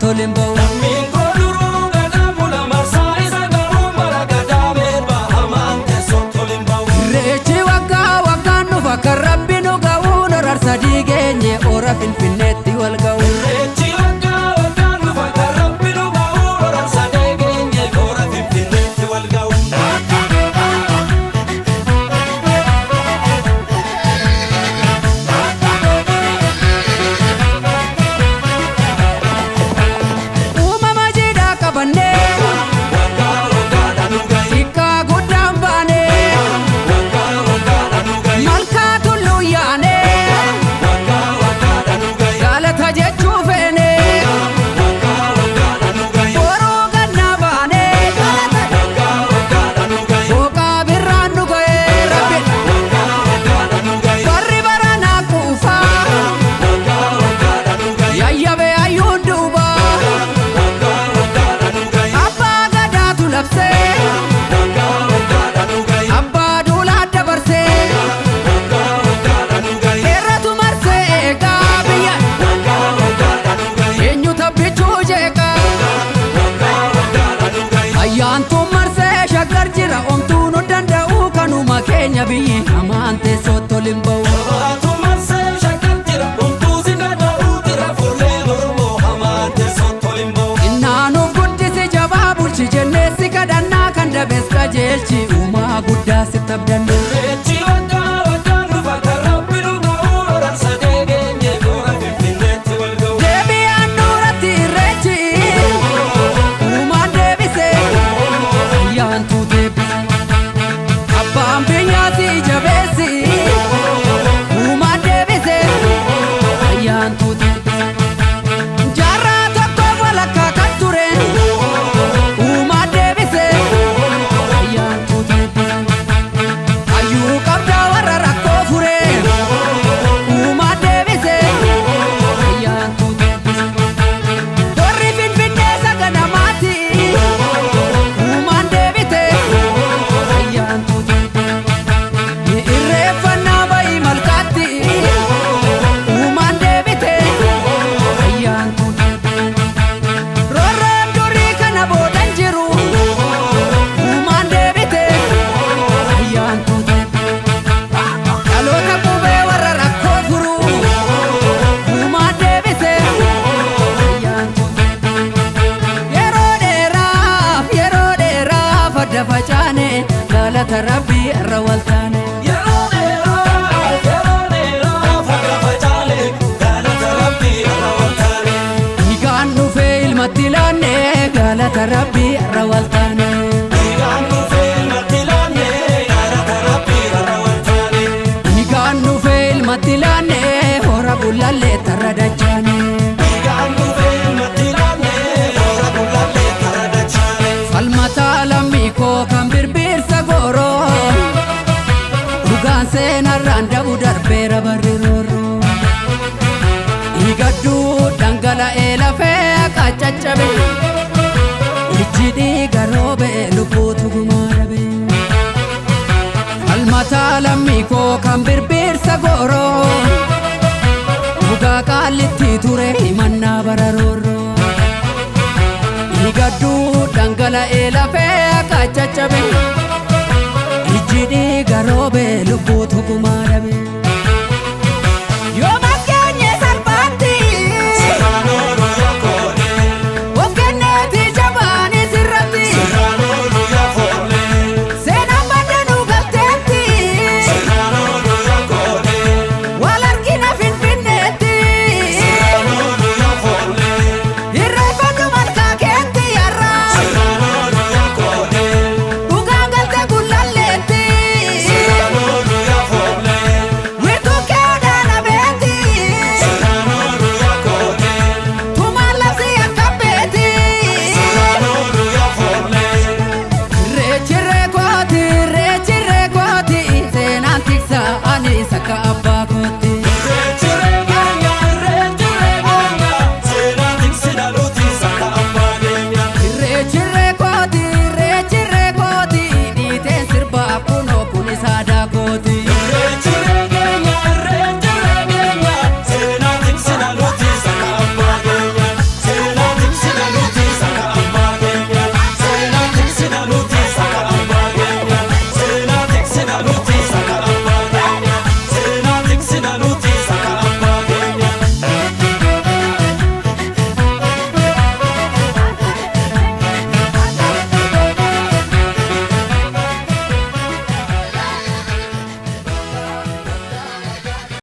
tolimbau. Rechi wagga wagga nu bakka Rabbi nu ga'u norar sadii geenye ora Finfinneetti wal ga'u. Rechi wagga wagga nu bakka Rabbi nu ga'u norar sadii geenye ora Finfinneetti wal ga'u. Uumama jiidhaa qabannee Kenya biyyi amante sottolimbau. Innaanuuf guddisi jabaa bulchi jennee si kadhannaa kan dabees qajeelchi uumaa guddaa sitti abdanne. Deebi'aan duratti irreechi uumaan deebise ayyaantuu deebise. Abbaan biyyaati jabeessi uumaan deebise ayyaantuu deebise. Jaarraa tokko walakkaa kan ture uumaan deebise ayyaantuu deebise. Hayyuu qabdaa warra rakkoo fure uumaan deebise ayyaantuu deebise. Dorri Finfinnee saganamaati uumaan deebite ayyaantuu deebise. Facane galata Rabbi irra waltaane. Yeroo dheeraa facane galata Rabbi irra waltaane. Dhiigaan dhufee ilmatti laanne galata Rabbi irra waltaane. Dhiigaan dhufee ilmatti laanne galata Rabbi irra waltaane. Dhiigaan dhufee ilmatti laanne hora gullallee tarra dachaane. Dhiigaan dhufee ilmatti laanne hora gullallee tarra dachaane. Falmata lammii koo kan birbirsa gooroo dhugaan seenarraan dhabu darbeera barri roorroo. Dhiigadduu dhangala'ee lafee akka caccabe ijji dhiiga roobee lubbuutu gumaa dhabe. Falmata lammii koo kan birbirsa gooroo dhugaa qaallitti ture himannaa bara roorroo. Dhiigadduu dhangala'ee lafee akka caccabe ijji dhiiga roobee lubbuu